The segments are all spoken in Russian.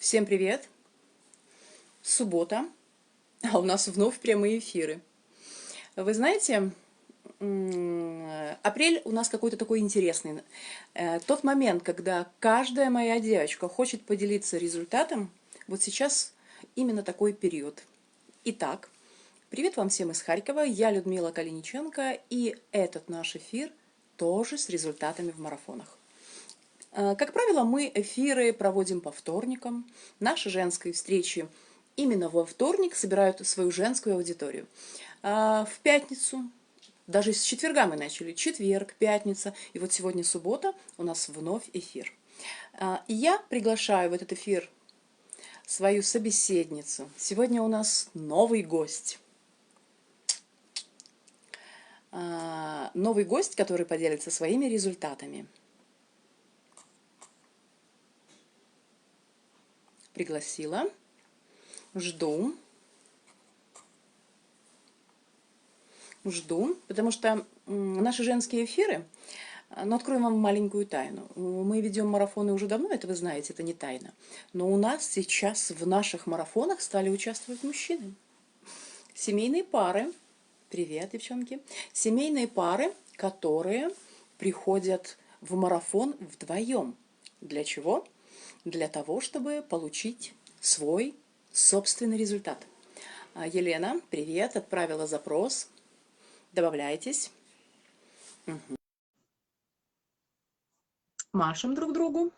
Всем привет! Суббота, а у нас вновь прямые эфиры. Вы знаете, апрель у нас какой-то такой интересный. Тот момент, когда каждая моя девочка хочет поделиться результатом, вот сейчас именно такой период. Итак, привет вам всем из Харькова, я Людмила Калиниченко, и этот наш эфир тоже с результатами в марафонах. Как правило, мы эфиры проводим по вторникам. Наши женские встречи именно во вторник собирают свою женскую аудиторию. В пятницу, даже с четверга мы начали, четверг, пятница, и вот сегодня суббота, у нас вновь эфир. И я приглашаю в этот эфир свою собеседницу. Сегодня у нас новый гость. Новый гость, который поделится своими результатами. Пригласила. Жду, потому что наши женские эфиры, но откроем вам маленькую тайну. Мы ведем марафоны уже давно, это вы знаете, это не тайна. Но у нас сейчас в наших марафонах стали участвовать мужчины. Семейные пары, привет, девчонки, семейные пары, которые приходят в марафон вдвоем. Для чего? Для того, чтобы получить свой собственный результат. Елена, привет, отправила запрос. Добавляйтесь. Машем друг другу.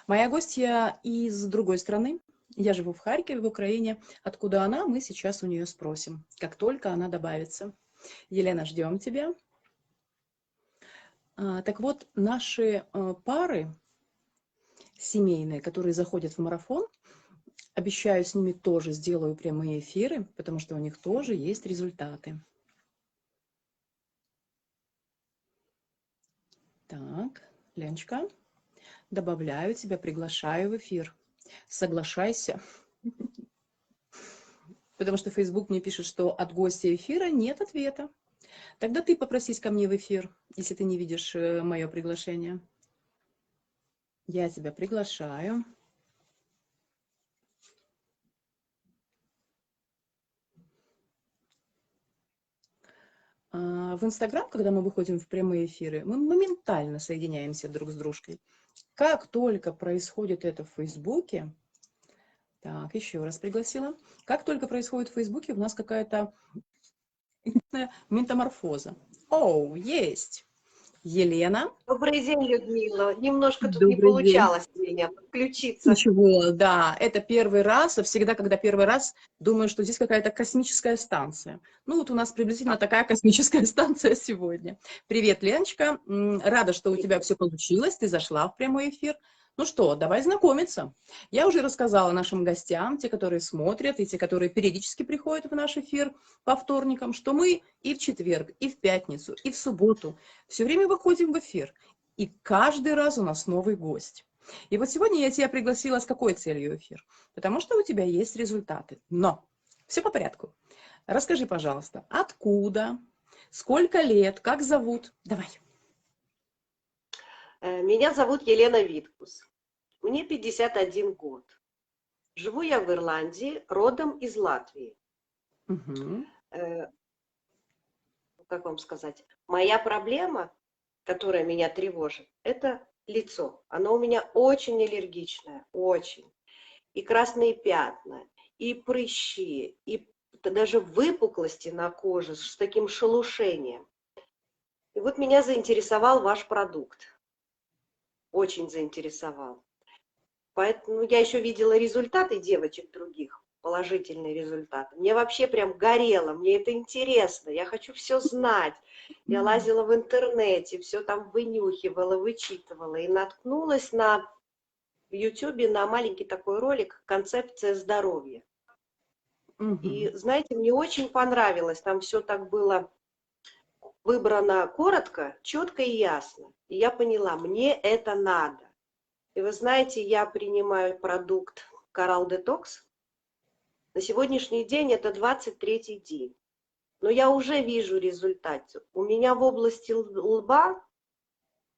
Моя гостья из другой страны. Я живу в Харькове, в Украине. Откуда она, мы сейчас у нее спросим, как только она добавится. Елена, ждем тебя. Так вот, наши пары семейные, которые заходят в марафон, обещаю, с ними тоже сделаю прямые эфиры, потому что у них тоже есть результаты. Так, Леночка, добавляю тебя, приглашаю в эфир. Соглашайся. Потому что Facebook мне пишет, что от гостя эфира нет ответа. Тогда ты попросись ко мне в эфир, если ты не видишь мое приглашение. Я тебя приглашаю. В Инстаграм, когда мы выходим в прямые эфиры, мы моментально соединяемся друг с дружкой. Как только происходит это в Фейсбуке, так, еще раз пригласила. Как только происходит в Фейсбуке, у нас какая-то метаморфоза. О, есть! Елена. Добрый день, Людмила. Немножко тут не Добрый день. получалось у меня подключиться. Ничего, да, это первый раз, а всегда, когда первый раз, думаю, что здесь какая-то космическая станция. Ну, вот у нас приблизительно такая космическая станция сегодня. Привет, Леночка, рада, что у тебя все получилось, ты зашла в прямой эфир. Ну что, давай знакомиться. Я уже рассказала нашим гостям, те, которые смотрят, и те, которые периодически приходят в наш эфир по вторникам, что мы и в четверг, и в пятницу, и в субботу все время выходим в эфир. И каждый раз у нас новый гость. И вот сегодня я тебя пригласила с какой целью эфир? Потому что у тебя есть результаты. Но все по порядку. Расскажи, пожалуйста, откуда, сколько лет, как зовут? Давай. Меня зовут Елена Виткус. Мне 51 год. Живу я в Ирландии, родом из Латвии. Угу. Как вам сказать? Моя проблема, которая меня тревожит, это лицо. Оно у меня очень аллергичное, очень. И красные пятна, и прыщи, и даже выпуклости на коже с таким шелушением. И вот меня заинтересовал ваш продукт. Очень заинтересовал. Поэтому я еще видела результаты девочек других, положительные результаты. Мне вообще прям горело, мне это интересно, я хочу все знать. Я лазила в интернете, все там вынюхивала, вычитывала и наткнулась в YouTube на маленький такой ролик «Концепция здоровья». И, знаете, мне очень понравилось, там все так было выбрано коротко, четко и ясно. И я поняла, мне это надо. И вы знаете, я принимаю продукт Coral Detox. На сегодняшний день это 23-й день. Но я уже вижу результат. У меня в области лба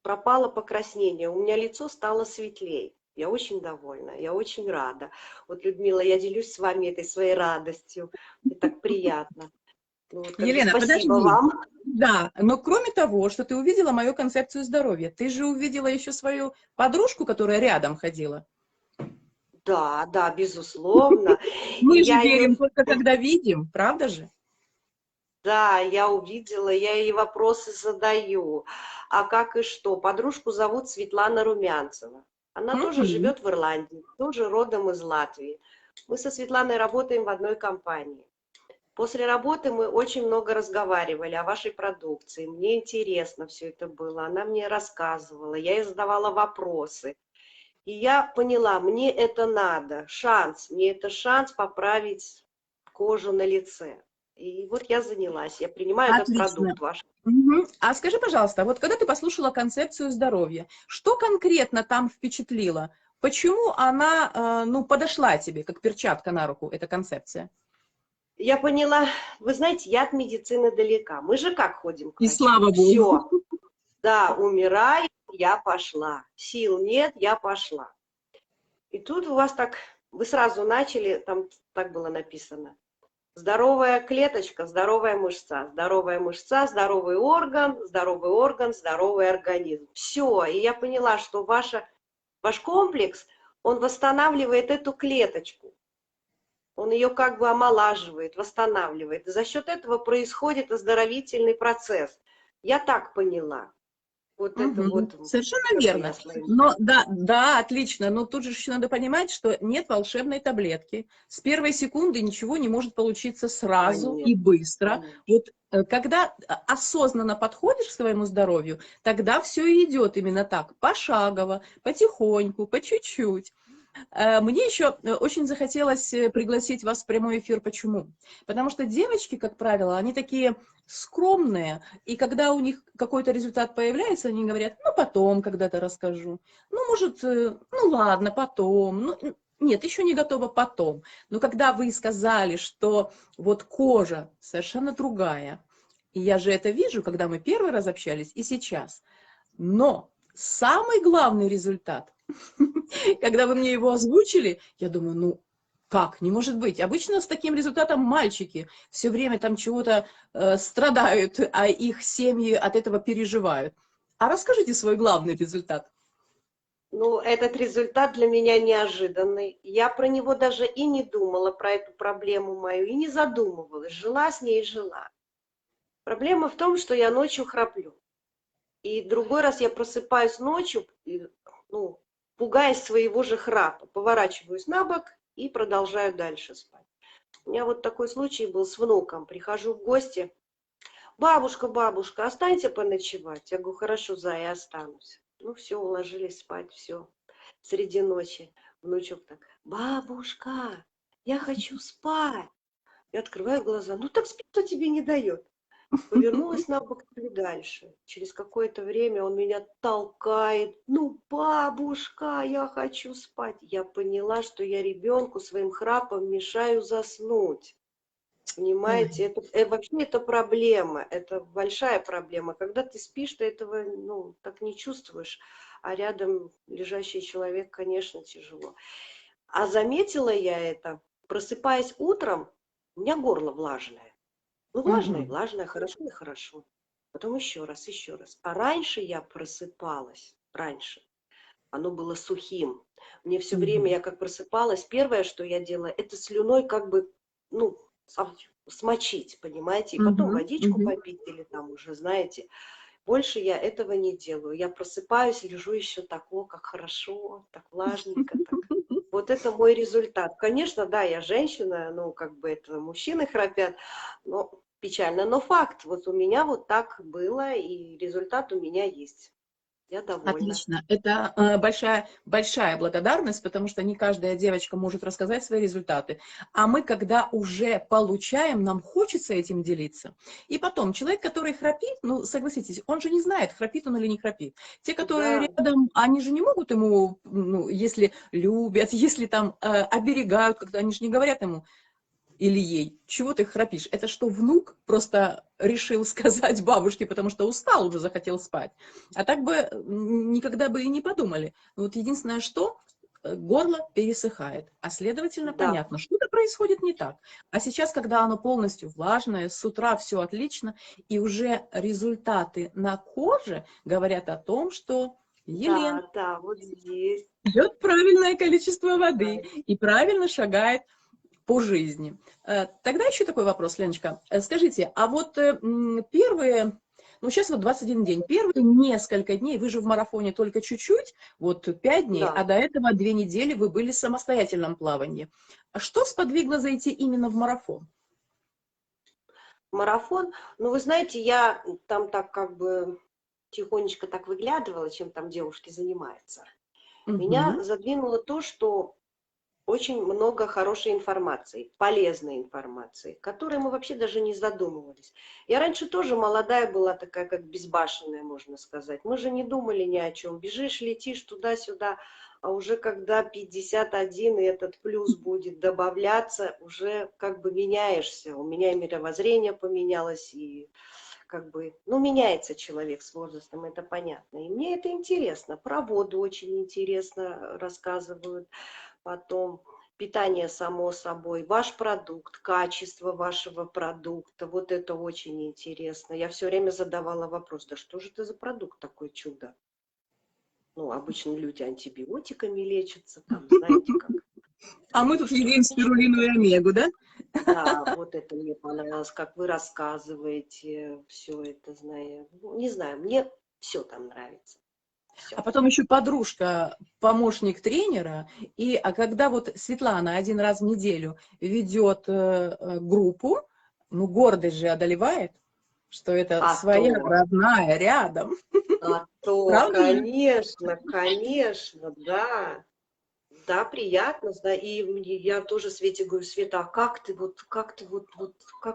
пропало покраснение, у меня лицо стало светлее. Я очень довольна, я очень рада. Вот, Людмила, я делюсь с вами этой своей радостью. Мне так приятно. Ну, вот как бы Елена, спасибо подожди. вам. Да, но кроме того, что ты увидела мою концепцию здоровья, ты же увидела еще свою подружку, которая рядом ходила. Да, да, безусловно. И Мы же я ее, верим только когда видим, правда же? да, я увидела, я ей вопросы задаю. А как и что? Подружку зовут Светлана Румянцева. Она тоже Мгм. живет в Ирландии, тоже родом из Латвии. Мы со Светланой работаем в одной компании. После работы мы очень много разговаривали о вашей продукции. Мне интересно все это было. Она мне рассказывала, я ей задавала вопросы. И я поняла, мне это надо, шанс, мне это шанс поправить кожу на лице. И вот я занялась, я принимаю этот Отлично. продукт ваш. Мгм. А скажи, пожалуйста, вот когда ты послушала концепцию здоровья, что конкретно там впечатлило? Почему она, ну, подошла тебе, как перчатка на руку, эта концепция? Я поняла, вы знаете, я от медицины далека. Мы же как ходим к И врачу? слава богу. Все, да, умираю, я пошла. Сил нет, я пошла. И тут у вас так, вы сразу начали, там так было написано. Здоровая клеточка, здоровая мышца, здоровый орган, здоровый организм. Все, и я поняла, что ваш комплекс, он восстанавливает эту клеточку. Он ее как бы омолаживает, восстанавливает. И за счет этого происходит оздоровительный процесс. Я так поняла. Вот это Мгм. вот, Совершенно как бы я верно. своим... Но да, да, отлично. Но тут же еще надо понимать, что нет волшебной таблетки. С первой секунды ничего не может получиться сразу и Конечно, быстро. конечно. Вот когда осознанно подходишь к своему здоровью, тогда все идет именно так, пошагово, потихоньку, по чуть-чуть. Мне еще очень захотелось пригласить вас в прямой эфир. Почему? Потому что девочки, как правило, они такие скромные, и когда у них какой-то результат появляется, они говорят, ну, потом когда-то расскажу. Ну, может, ну, ладно, потом. Ну, нет, еще не готова потом. Но когда вы сказали, что вот кожа совершенно другая, и я же это вижу, когда мы первый раз общались, и сейчас. Но самый главный результат, когда вы мне его озвучили, я думаю, ну, как, не может быть. Обычно с таким результатом мальчики все время там чего-то страдают, а их семьи от этого переживают. А расскажите свой главный результат. Ну, этот результат для меня неожиданный. Я про него даже и не думала, про эту проблему мою, и не задумывалась. Жила с ней и жила. Проблема в том, что я ночью храплю. И другой раз я просыпаюсь ночью, и, ну, пугаясь своего же храпа, поворачиваюсь на бок и продолжаю дальше спать. У меня вот такой случай был с внуком. Прихожу в гости. Бабушка, бабушка, останься поночевать. Я говорю, хорошо, я останусь. Ну все, уложились спать, все. Среди ночи внучок так, бабушка, я хочу спать. Я открываю глаза, ну так спи, кто тебе не дает. Повернулась на бок и дальше. Через какое-то время он меня толкает. Ну, бабушка, я хочу спать. Я поняла, что я ребенку своим храпом мешаю заснуть. Понимаете, Ой. это, вообще это проблема, это большая проблема. Когда ты спишь, ты этого, ну, так не чувствуешь, а рядом лежащий человек, конечно, тяжело. А заметила я это, просыпаясь утром, у меня горло влажное. Ну, влажное, Мгм. влажное, хорошо и хорошо. Потом еще раз, еще раз. А раньше я просыпалась, раньше, оно было сухим. Мне все время, Мгм. я как просыпалась, первое, что я делала, это слюной как бы, ну, смочить, понимаете, и потом Мгм. водичку Мгм. попить или там уже, знаете. Больше я этого не делаю. Я просыпаюсь, лежу еще так, о, как хорошо, так влажненько, так. Вот это мой результат. Конечно, да, я женщина, ну, как бы это мужчины храпят, но печально, но факт. Вот у меня вот так было, и результат у меня есть. Я довольна. Отлично. Это большая, большая благодарность, потому что не каждая девочка может рассказать свои результаты. А мы, когда уже получаем, нам хочется этим делиться. И потом, человек, который храпит, ну, согласитесь, он же не знает, храпит он или не храпит. Те, которые Да, рядом, они же не могут ему, ну, если любят, если там оберегают, когда они же не говорят ему, или ей, чего ты храпишь? Это что, внук просто решил сказать бабушке, потому что устал, уже захотел спать? А так бы никогда бы и не подумали. Вот единственное, что горло пересыхает, а следовательно, Да, понятно, что-то происходит не так. А сейчас, когда оно полностью влажное, с утра все отлично, и уже результаты на коже говорят о том, что Елена да, да, вот здесь. пьет правильное количество Да, воды и правильно шагает по жизни. Тогда еще такой вопрос, Леночка. Скажите, а вот первые, ну сейчас вот 21 день, первые несколько дней, вы же в марафоне только чуть-чуть, вот 5 дней, да. а до этого 2 недели вы были в самостоятельном плавании. А что сподвигло зайти именно в марафон? Марафон. Ну, вы знаете, я там так как бы тихонечко так выглядывала, чем там девушки занимаются. Меня Мгм. задвинуло то, что очень много хорошей информации, полезной информации, которой мы вообще даже не задумывались. Я раньше тоже молодая была, такая как безбашенная, можно сказать. Мы же не думали ни о чем. Бежишь, летишь туда-сюда, а уже когда 51 и этот плюс будет добавляться, уже как бы меняешься. У меня и мировоззрение поменялось, и как бы, ну, меняется человек с возрастом, это понятно. И мне это интересно. Про воду очень интересно рассказывают. Потом питание, само собой, ваш продукт, качество вашего продукта, вот это очень интересно. Я все время задавала вопрос, да что же это за продукт такое чудо? Ну, обычно люди антибиотиками лечатся, там, знаете, как. А мы тут Что едим это, что спирулину это? и омегу, да? Да, вот это мне понравилось, как вы рассказываете, все это, знаю. Ну, не знаю, мне все там нравится. А Все. потом еще подружка, помощник тренера. А когда вот Светлана один раз в неделю ведет группу, ну, гордость же одолевает, что это А то, своя родная рядом. Правда же? конечно, конечно, да. Да, приятно, да, и я тоже Свете говорю, Света, а как ты вот, как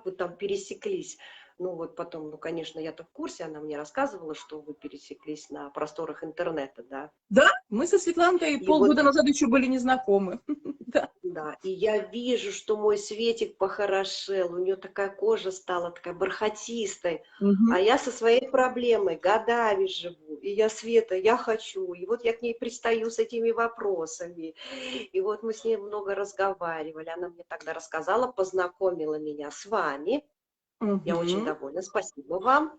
вы там пересеклись? Ну вот потом, ну, конечно, я-то в курсе, она мне рассказывала, что вы пересеклись на просторах интернета, да. Да, мы со Светланкой И вот полгода назад еще были незнакомы. Да. да, и я вижу, что мой Светик похорошел, у нее такая кожа стала такая бархатистая, Мгм. а я со своей проблемой годами живу, и я, Света, я хочу, и вот я к ней пристаю с этими вопросами, и вот мы с ней много разговаривали, она мне тогда рассказала, познакомила меня с вами, я очень Мгм. довольна, спасибо вам,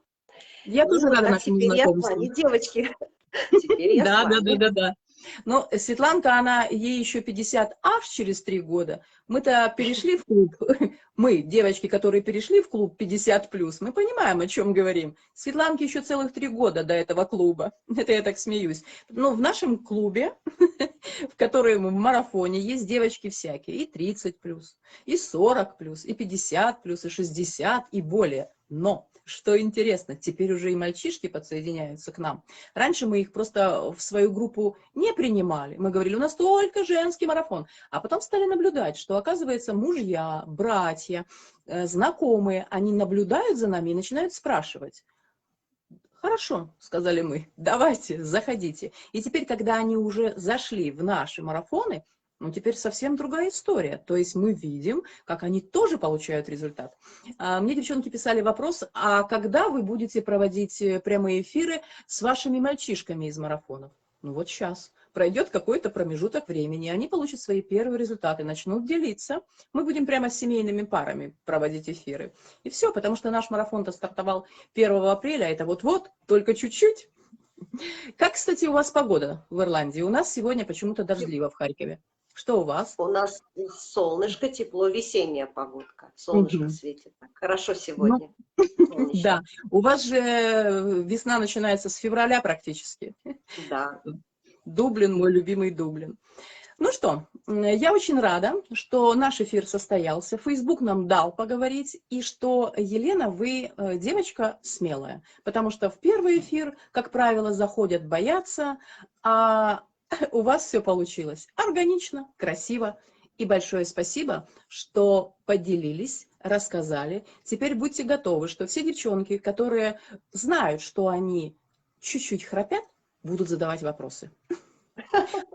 Я ну тоже вот, рада а нашему теперь я с знакомству. вами, девочки, теперь я с Да, да, да, вами. да, да. Но Светланка, она, ей еще 50 аж через 3 года. Мы-то перешли в клуб, мы, девочки, которые перешли в клуб 50+, мы понимаем, о чем говорим. Светланке еще целых 3 года до этого клуба. Это я так смеюсь. Но в нашем клубе, в котором в марафоне, есть девочки всякие, и 30+, и 40+, и 50+, и 60, и более. Но, что интересно, теперь уже и мальчишки подсоединяются к нам. Раньше мы их просто в свою группу не принимали. Мы говорили, у нас только женский марафон. А потом стали наблюдать, что, оказывается, мужья, братья, знакомые, они наблюдают за нами и начинают спрашивать. Хорошо, сказали мы, давайте, заходите. И теперь, когда они уже зашли в наши марафоны, ну, теперь совсем другая история. То есть мы видим, как они тоже получают результат. Мне девчонки писали вопрос, а когда вы будете проводить прямые эфиры с вашими мальчишками из марафонов? Ну вот сейчас. Пройдет какой-то промежуток времени, они получат свои первые результаты, начнут делиться. Мы будем прямо с семейными парами проводить эфиры. И все, потому что наш марафон-то стартовал 1 апреля, это вот-вот, только чуть-чуть. Как, кстати, у вас погода в Ирландии? У нас сегодня почему-то дождливо в Харькове. Что у вас? У нас солнышко, тепло, весенняя погодка. Солнышко Мгм. светит. Хорошо Ну, сегодня. да. Солнечно. У вас же весна начинается с февраля практически. Да. Дублин, мой любимый Дублин. Ну что, я очень рада, что наш эфир состоялся. Facebook нам дал поговорить, и что, Елена, вы девочка смелая, потому что в первый эфир, как правило, заходят боятся, а у вас все получилось органично, красиво. И большое спасибо, что поделились, рассказали. Теперь будьте готовы, что все девчонки, которые знают, что они чуть-чуть храпят, будут задавать вопросы.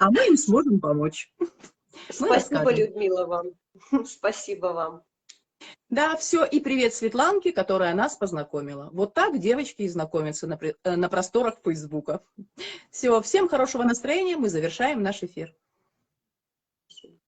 А мы им сможем помочь. Мы Спасибо, расскажем. Людмила, вам. Спасибо вам. Да, все. И привет Светланке, которая нас познакомила. Вот так девочки и знакомятся на просторах Фейсбука. Все. Всем хорошего настроения. Мы завершаем наш эфир. Спасибо.